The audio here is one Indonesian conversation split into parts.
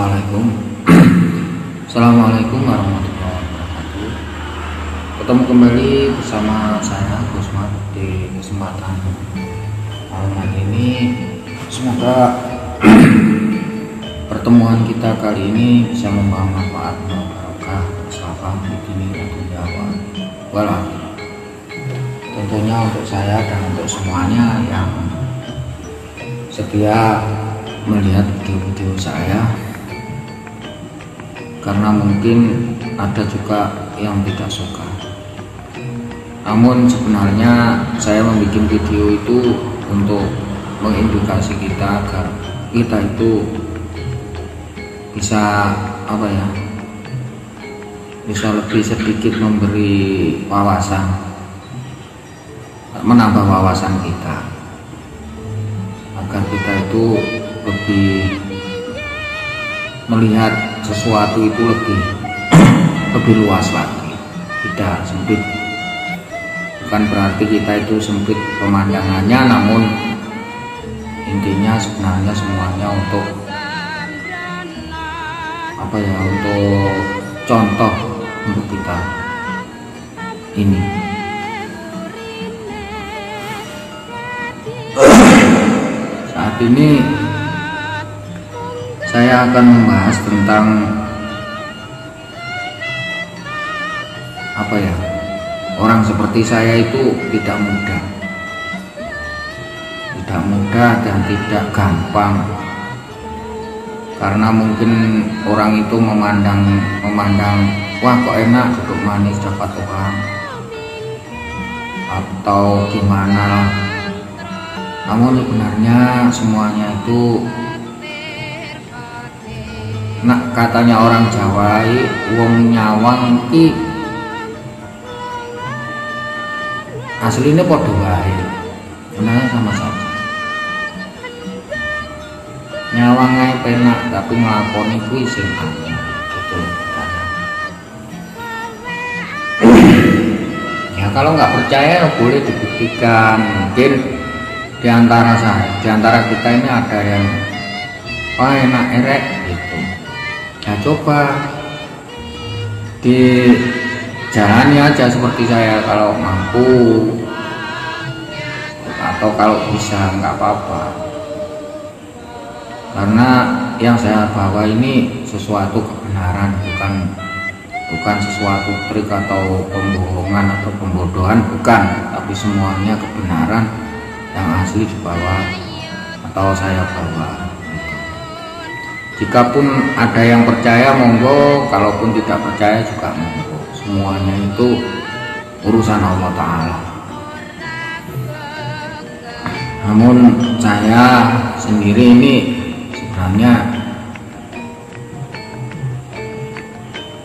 Assalamualaikum warahmatullahi wabarakatuh. Ketemu kembali bersama saya Gusmat di kesempatan malam ini. Semoga pertemuan kita kali ini bisa membawa manfaat dan barokah bersama di dunia dan dunia wal tentunya untuk saya dan untuk semuanya yang setia melihat video-video saya, karena mungkin ada juga yang tidak suka. Namun sebenarnya saya membuat video itu untuk mengedukasi kita agar kita itu bisa bisa lebih sedikit memberi wawasan, menambah wawasan kita, agar kita itu lebih melihat sesuatu itu lebih luas lagi, tidak sempit. Bukan berarti kita itu sempit pemandangannya, namun intinya sebenarnya semuanya untuk untuk contoh untuk kita ini. Saat ini saya akan membahas tentang orang seperti saya itu tidak mudah dan tidak gampang, karena mungkin orang itu memandang wah kok enak duduk manis dapat uang atau gimana. Namun sebenarnya semuanya itu katanya orang Jawa, wong nyawang ki aslinya podo wae, sebenarnya sama saja. Nyawang ae penak tapi nglakoni kuwi sing anyar. Ya kalau nggak percaya boleh dibuktikan. Mungkin di antara kita ini ada yang enak erek gitu. Ya coba dijalani aja seperti saya kalau mampu, atau kalau bisa nggak apa-apa, karena yang saya bawa ini sesuatu kebenaran, bukan sesuatu trik atau pembohongan atau pembodohan, bukan, tapi semuanya kebenaran yang asli dibawa atau saya bawa. Jikapun ada yang percaya monggo, kalaupun tidak percaya juga monggo. Semuanya itu urusan Allah Ta'ala. Namun saya sendiri ini sebenarnya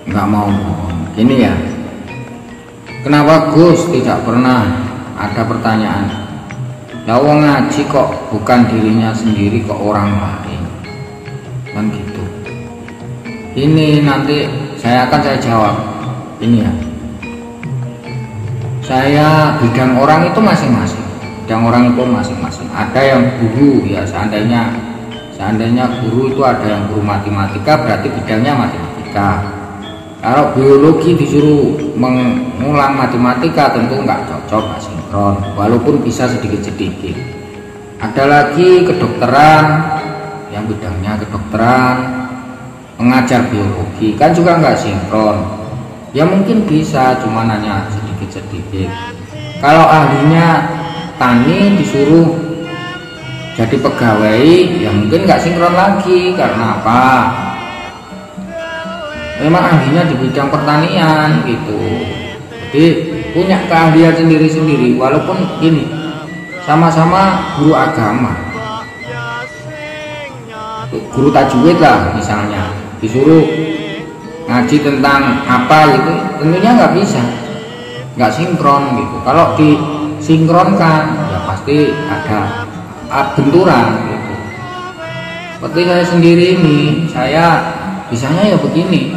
nggak mau bohong. Gini ya, kenapa Gus tidak pernah ada pertanyaan? Ya wong ngaji kok bukan dirinya sendiri, kok orang lain, kan gitu. Ini nanti saya jawab ini ya. Saya bidang orang itu masing-masing. Ada yang guru ya, seandainya guru itu ada yang guru matematika, berarti bidangnya matematika. Kalau biologi disuruh mengulang matematika tentu nggak cocok, nggak sinkron, walaupun bisa sedikit-sedikit. Ada lagi kedokteran, yang bidangnya kedokteran, mengajar biologi, kan juga nggak sinkron. Ya mungkin bisa, cuma hanya sedikit-sedikit. Kalau ahlinya tani disuruh jadi pegawai, ya mungkin nggak sinkron lagi. Karena apa? Memang ahlinya di bidang pertanian gitu, jadi punya keahlian sendiri-sendiri. Walaupun ini sama-sama guru agama, guru tajwid lah misalnya, disuruh ngaji tentang apa gitu, tentunya nggak bisa, nggak sinkron gitu. Kalau disinkronkan ya pasti ada benturan gitu. Seperti saya sendiri ini, saya bisanya ya begini,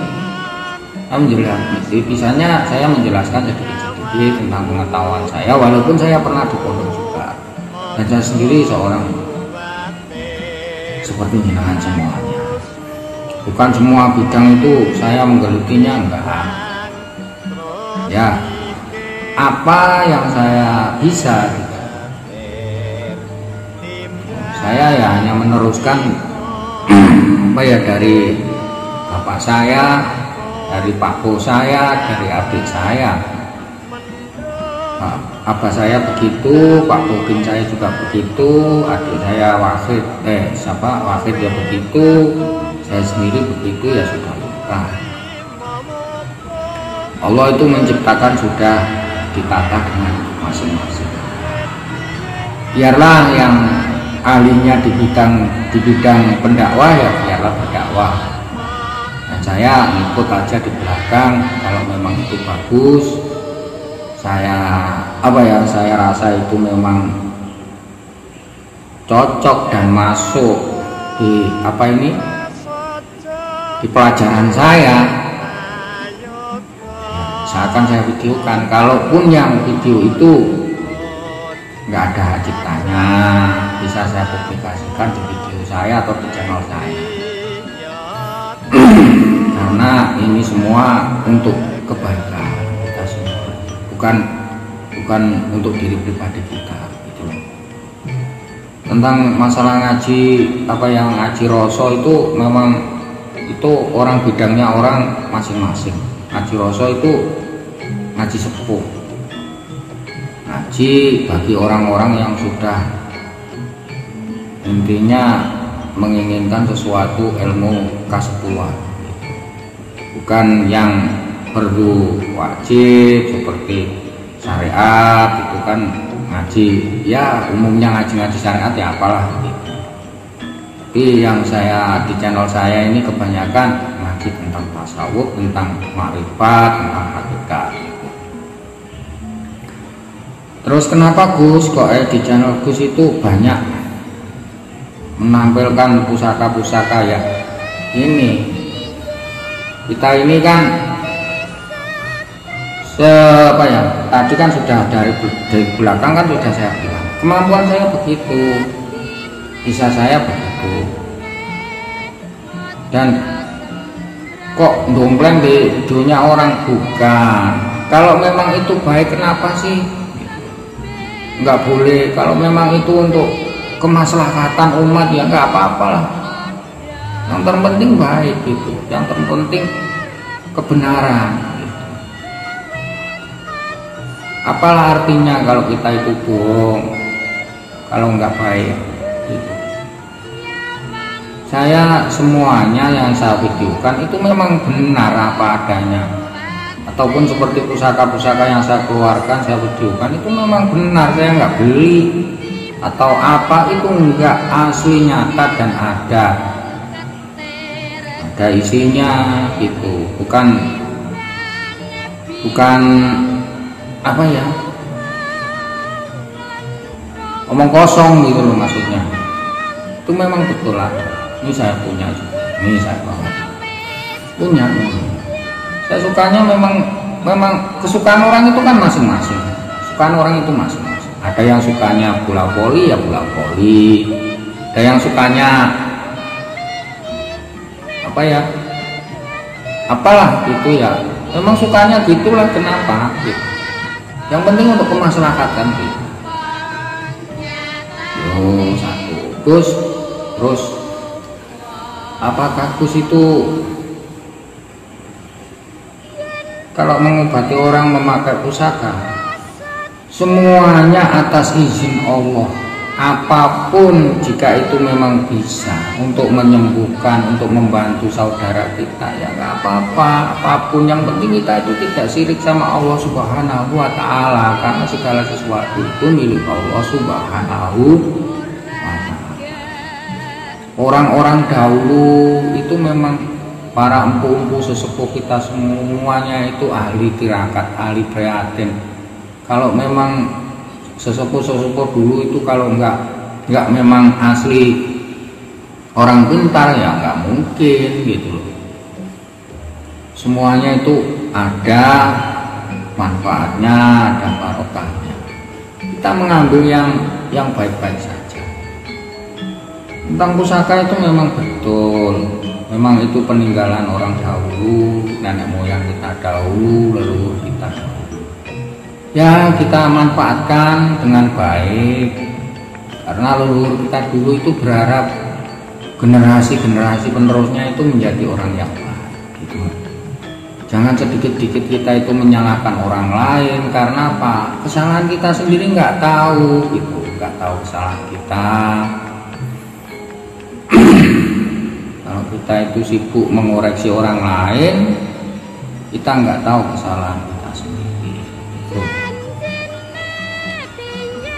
bisanya saya menjelaskan sedikit-sedikit tentang pengetahuan saya, walaupun saya pernah di pondok juga, dan saya sendiri seorang seperti jenengan semuanya. bukan semua bidang itu saya menggelutinya, enggak. Ya, apa yang saya bisa, saya ya hanya meneruskan apa ya dari bapak saya, dari pak bos saya, dari adik saya. Abah saya begitu, Pak Bokin saya juga begitu, adik saya Wafid, Wafid ya begitu, saya sendiri begitu, ya sudah lupa. Allah itu menciptakan sudah ditata dengan masing-masing. Biarlah yang ahlinya di bidang pendakwah ya biarlah berdakwah. Dan saya ikut aja di belakang, kalau memang itu bagus. Saya rasa itu memang cocok dan masuk di di pelajaran saya, akan saya videokan. Kalaupun yang video itu nggak ada hak ciptanya, bisa saya publikasikan di video saya atau di channel saya. Karena ini semua untuk kebaikan kita semua, bukan untuk diri pribadi kita gitu. Tentang masalah ngaji ngaji roso itu memang itu orang bidangnya orang masing-masing. Ngaji roso itu ngaji sepuh, ngaji bagi orang-orang yang sudah intinya menginginkan sesuatu ilmu kesepuhan, bukan yang perlu wajib seperti syariat itu kan ngaji ya umumnya ngaji syariat ya apalah gitu. Tapi yang saya di channel saya ini kebanyakan ngaji tentang tasawuf, tentang makrifat, tentang hakikat. Terus kenapa Gus kok di channel Gus itu banyak menampilkan pusaka-pusaka ya? Ini kita ini kan tadi kan sudah dari belakang kan sudah saya bilang kemampuan saya begitu, bisa saya begitu, dan kok dompleng di videonya orang bukan. Kalau memang itu baik kenapa sih nggak boleh? Kalau memang itu untuk kemaslahatan umat ya nggak apa-apalah, yang terpenting baik gitu, yang terpenting kebenaran. Apalah artinya kalau kita itu bohong, kalau nggak baik gitu. Saya semuanya yang saya videokan itu memang benar apa adanya, ataupun seperti pusaka-pusaka yang saya keluarkan saya videokan itu memang benar, saya nggak beli atau apa, itu enggak, asli nyata dan ada isinya gitu, bukan omong kosong gitu loh maksudnya. Itu memang betul lah, ini saya punya juga, ini saya bawa punya. Saya sukanya memang kesukaan orang itu kan masing-masing, kesukaan orang itu masing-masing. Ada yang sukanya bola voli ya bola voli, ada yang sukanya apalah itu ya, memang sukanya gitulah, kenapa gitu. Yang penting untuk kemaslahatan gitu. Satu Gus, terus apakah Gus itu kalau mengobati orang memakai pusaka semuanya atas izin Allah? Apapun jika itu memang bisa untuk menyembuhkan, untuk membantu saudara kita ya nggak apa-apa, apapun, yang penting kita itu tidak sirik sama Allah Subhanahu wa Ta'ala, karena segala sesuatu itu milik Allah Subhanahu wa Ta'ala. Orang-orang dahulu itu memang para empu-empu sesepuh kita semuanya itu ahli tirakat, ahli prihatin. Kalau memang sesepuh dulu itu kalau nggak memang asli orang pintar ya nggak mungkin gitu loh. Semuanya itu ada manfaatnya, ada barokahnya. Kita mengambil yang baik-baik saja. Tentang pusaka itu memang betul, Memang itu peninggalan orang dahulu, nenek moyang kita dahulu, leluhur kita dahulu. Ya kita manfaatkan dengan baik, karena leluhur kita dulu itu berharap generasi penerusnya itu menjadi orang yang baik gitu. Jangan sedikit-sedikit kita itu menyalahkan orang lain, karena apa? Kesalahan kita sendiri nggak tahu gitu, nggak tahu kesalahan kita. Kalau kita itu sibuk mengoreksi orang lain, kita nggak tahu kesalahan kita sendiri.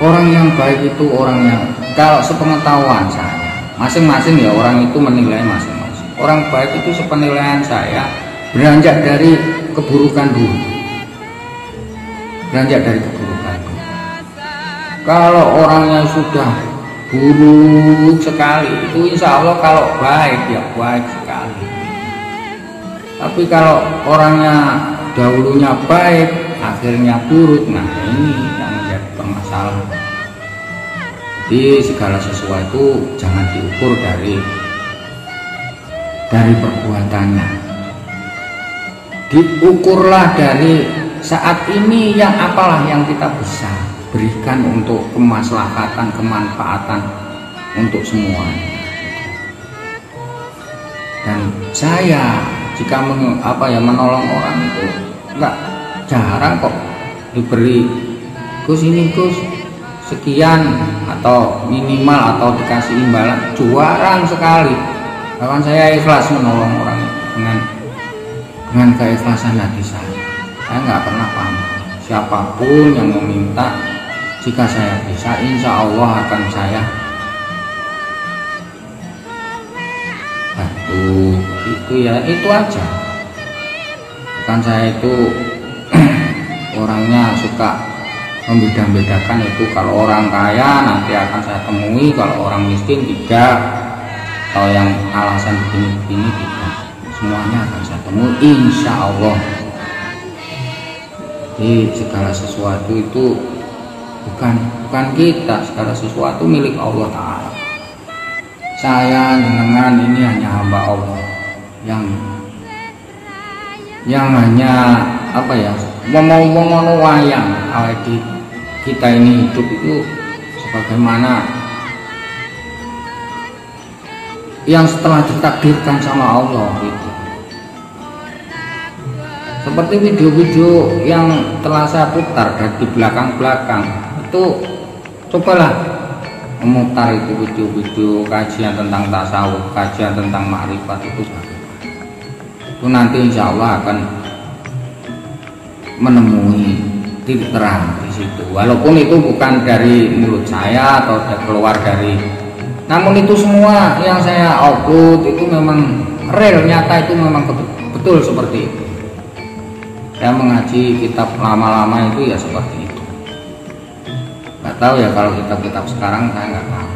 Orang yang baik itu orang yang, kalau sepengetahuan saya, masing-masing ya orang itu menilai masing-masing. Orang baik itu sepenilaian saya beranjak dari keburukan dulu. Beranjak dari keburukan dulu. Kalau orangnya sudah buruk sekali, itu insya Allah kalau baik ya baik sekali. Tapi kalau orangnya dahulunya baik, akhirnya buruk, nah ini yang menjadi permasalahan. Jadi segala sesuatu jangan diukur dari perbuatannya, diukurlah dari saat ini yang apalah yang kita bisa berikan untuk kemaslahatan, kemanfaatan untuk semuanya. Dan saya jika menolong orang itu enggak jarang kok diberi Gus ini Gus sekian atau minimal atau dikasih imbalan, jarang sekali. Bahkan saya ikhlas menolong orang dengan keikhlasan hati saya nggak pernah pamrih. Siapapun yang meminta, jika saya bisa, insya Allah akan saya bantu. Itu ya, itu aja. Bukan saya itu orangnya suka membeda-bedakan itu. Kalau orang kaya nanti akan saya temui, kalau orang miskin tidak. Kalau yang alasan begini-begini tidak. Semuanya akan saya temui, insya Allah. Jadi segala sesuatu itu bukan kita, segala sesuatu milik Allah Ta'ala. Saya dengan ini hanya hamba Allah yang hanya mau wayang awet kita ini hidup itu sebagaimana yang setelah ditakdirkan sama Allah gitu. Seperti video-video yang telah saya putar dari belakang-belakang itu, cobalah memutar itu video-video kajian tentang tasawuf, kajian tentang makrifat itu nanti insya Allah akan menemui titik terang di situ. Walaupun itu bukan dari mulut saya atau keluar dari, namun itu semua yang saya upload itu memang real, nyata, itu memang betul seperti itu. Saya mengaji kitab lama-lama itu ya seperti itu. Nggak tahu ya kalau kitab-kitab sekarang, saya nggak tahu.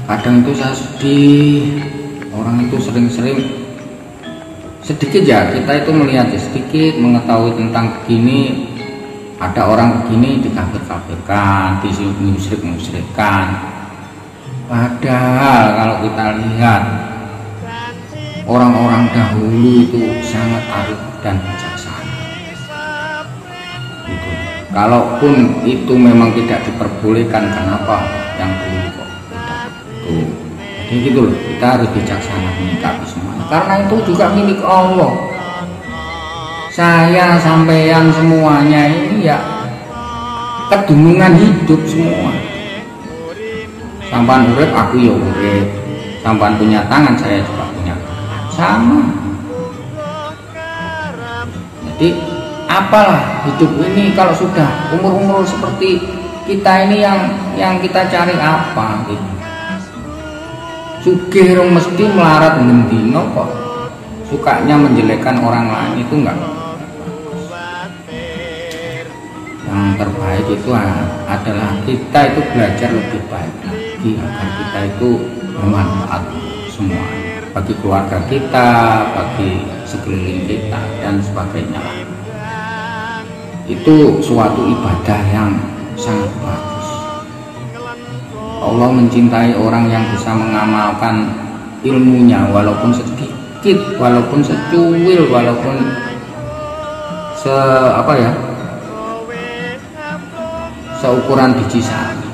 Kadang itu saya sedih, orang itu sering-sering sedikit ya, kita itu melihat ya, sedikit mengetahui tentang begini, ada orang begini dikafir-kafirkan, dimusyrik-musyrikkan. Padahal kalau kita lihat orang-orang dahulu itu sangat arif dan bijaksana gitu. Kalaupun itu memang tidak diperbolehkan, kenapa yang dulu kok tidak tuh. Jadi gitu loh, kita harus bijaksana menyikapi semuanya, karena itu juga milik Allah. Saya sampeyan semuanya ini ya kedunungan hidup semua. Sampan urip, aku ya urip. Sampan punya tangan, saya juga punya tangan, sama. Jadi apalah hidup ini kalau sudah umur-umur seperti kita ini, yang kita cari apa gitu. Sugih rong mesti melarat mendino kok sukanya menjelekkan orang lain, itu enggak. Yang terbaik itu adalah kita itu belajar lebih baik lagi agar kita itu bermanfaat semuanya, bagi keluarga kita, bagi sekeliling kita dan sebagainya. Itu suatu ibadah yang sangat bagus. Allah mencintai orang yang bisa mengamalkan ilmunya, walaupun sedikit, walaupun secuil, walaupun seukuran biji sawi.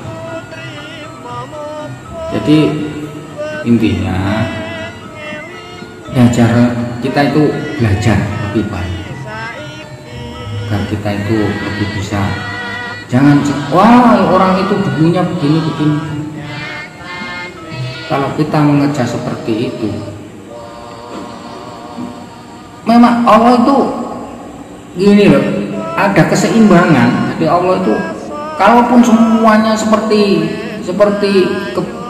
Jadi intinya kita itu belajar lebih baik agar kita itu lebih bisa. Jangan wah orang itu bukunya begini. Kalau kita mengejar seperti itu, memang Allah itu gini loh, ada keseimbangan. Jadi Allah itu kalaupun semuanya seperti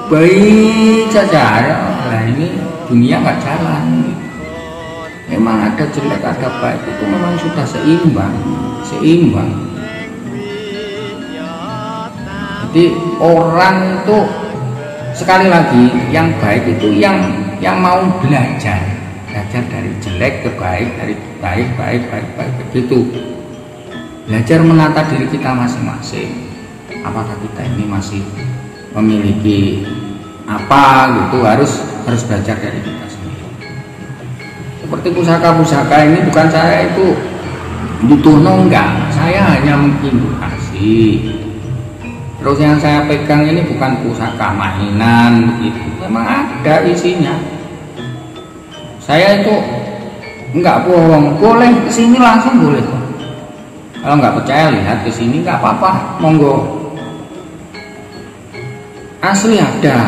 baik saja, nah ini dunia nggak jalan. Memang ada jelek ada baik, itu memang sudah seimbang. Jadi orang itu sekali lagi yang baik itu yang mau belajar dari jelek ke baik, dari baik begitu. Belajar menata diri kita masing-masing. Apakah kita ini masih memiliki apa gitu, harus belajar dari kita sendiri. Seperti pusaka ini bukan saya itu butuh enggak, saya hanya mengindukasi. Terus yang saya pegang ini bukan pusaka mainan gitu, memang ada isinya. Saya itu enggak bohong, boleh kesini langsung boleh kok. Kalau nggak percaya lihat kesini nggak apa-apa, monggo. Asli ada.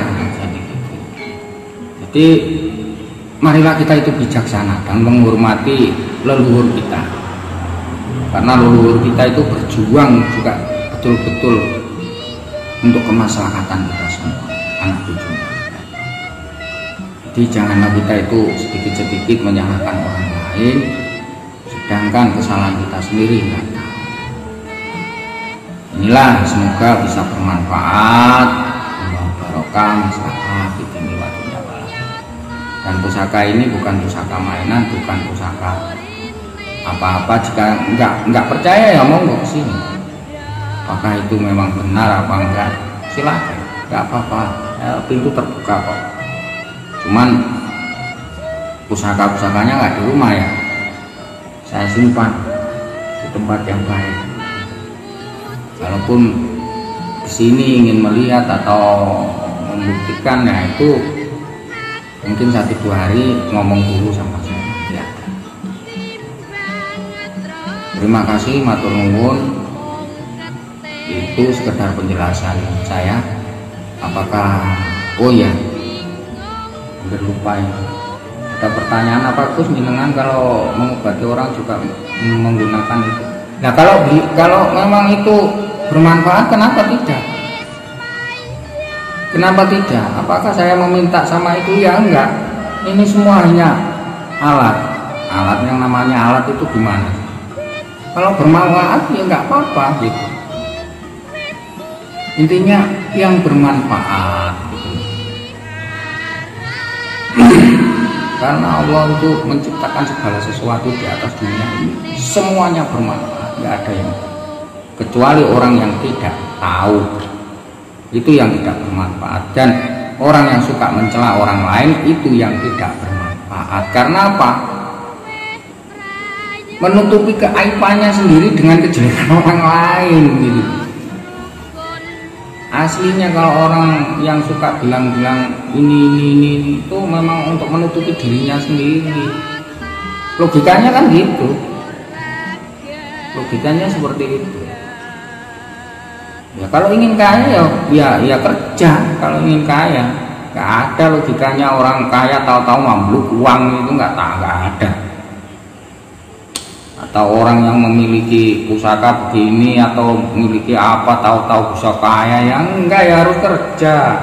Jadi marilah kita itu bijaksana dan menghormati leluhur kita, karena leluhur kita itu berjuang juga betul-betul untuk kemaslahatan kita semua, anak cucu. Jadi janganlah kita itu sedikit-sedikit menyalahkan orang lain, sedangkan kesalahan kita sendiri enggak tahu. Inilah semoga bisa bermanfaat, barokah, maslahah di dunia wa dunya. Dan pusaka ini bukan pusaka mainan, bukan pusaka apa-apa. Jika enggak percaya ya monggo kesini. Apakah itu memang benar apa enggak, silakan, enggak apa-apa, pintu terbuka kok. Cuman pusakanya nggak di rumah ya, saya simpan di tempat yang baik. Kalaupun kesini ingin melihat atau membuktikan, ya itu mungkin 1-2 hari ngomong dulu sama saya ya. Terima kasih, matur nuwun. Itu sekedar penjelasan saya. Apakah oh ya, hampir lupa ya, ada pertanyaan apa Gus jenengan kalau mengobati orang juga menggunakan itu. Nah kalau memang itu bermanfaat, kenapa tidak? Kenapa tidak? Apakah saya meminta sama itu? Ya enggak. Ini semua hanya alat. Alat yang namanya alat itu gimana? Kalau bermanfaat ya enggak apa-apa gitu. Intinya yang bermanfaat gitu. Karena Allah itu menciptakan segala sesuatu di atas dunia ini, semuanya bermanfaat, nggak ada yang, kecuali orang yang tidak tahu, itu yang tidak bermanfaat. Dan orang yang suka mencela orang lain itu yang tidak bermanfaat. Karena apa? Menutupi keaibannya sendiri dengan kejelekan orang lain gitu. Aslinya kalau orang yang suka bilang-bilang ini itu memang untuk menutupi dirinya sendiri. Logikanya kan gitu. Logikanya seperti itu. Ya kalau ingin kaya ya kerja. Kalau ingin kaya, nggak ada logikanya orang kaya tahu-tahu mamluk uang itu nggak ada. Atau orang yang memiliki pusaka begini atau memiliki apa tahu-tahu bisa kaya, yang enggak ya harus kerja.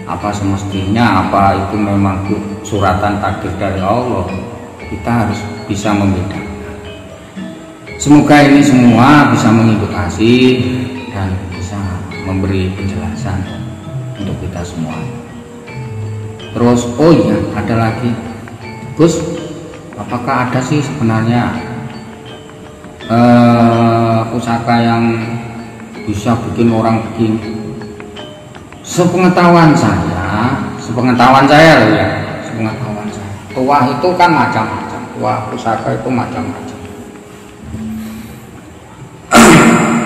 Apa semestinya, apa itu memang suratan takdir dari Allah, kita harus bisa membedakan. Semoga ini semua bisa mengedukasi dan bisa memberi penjelasan untuk kita semua. Terus oh iya, ada lagi Gus, apakah ada sih sebenarnya pusaka yang bisa bikin orang begini? Sepengetahuan saya sepengetahuan saya loh ya, sepengetahuan saya. Tuah itu kan macam-macam, tuah pusaka itu macam-macam.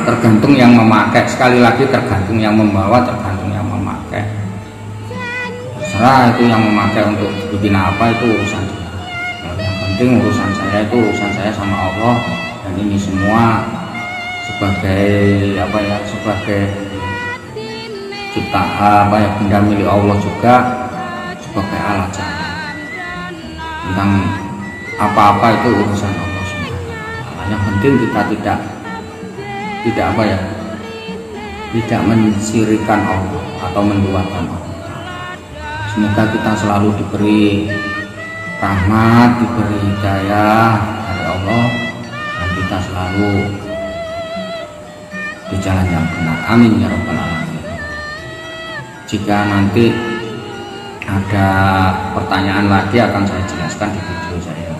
Tergantung yang memakai, sekali lagi tergantung yang membawa, tergantung yang memakai. Terserah itu yang memakai untuk bikin apa, itu urusan dia. Yang penting urusan saya itu urusan saya sama Allah, dan ini semua sebagai apa ya, sebagai ciptaan apa ya, benda milik Allah juga, sebagai alat saya. Tentang apa-apa itu urusan Allah semua. Yang penting kita tidak apa ya, tidak mensyirikan Allah atau menduakan Allah. Semoga kita selalu diberi rahmat, diberi hidayah dari Allah, dan kita selalu di jalan yang benar. Amin ya rabbal alamin. Jika nanti ada pertanyaan lagi akan saya jelaskan di video saya.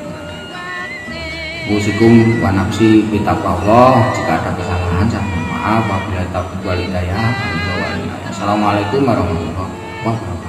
Usikum wa nafsi bitaqwallah. Jika ada kesalahan saya mohon maaf. Wabillahi taufiq wal hidayah. Assalamualaikum warahmatullahi wabarakatuh.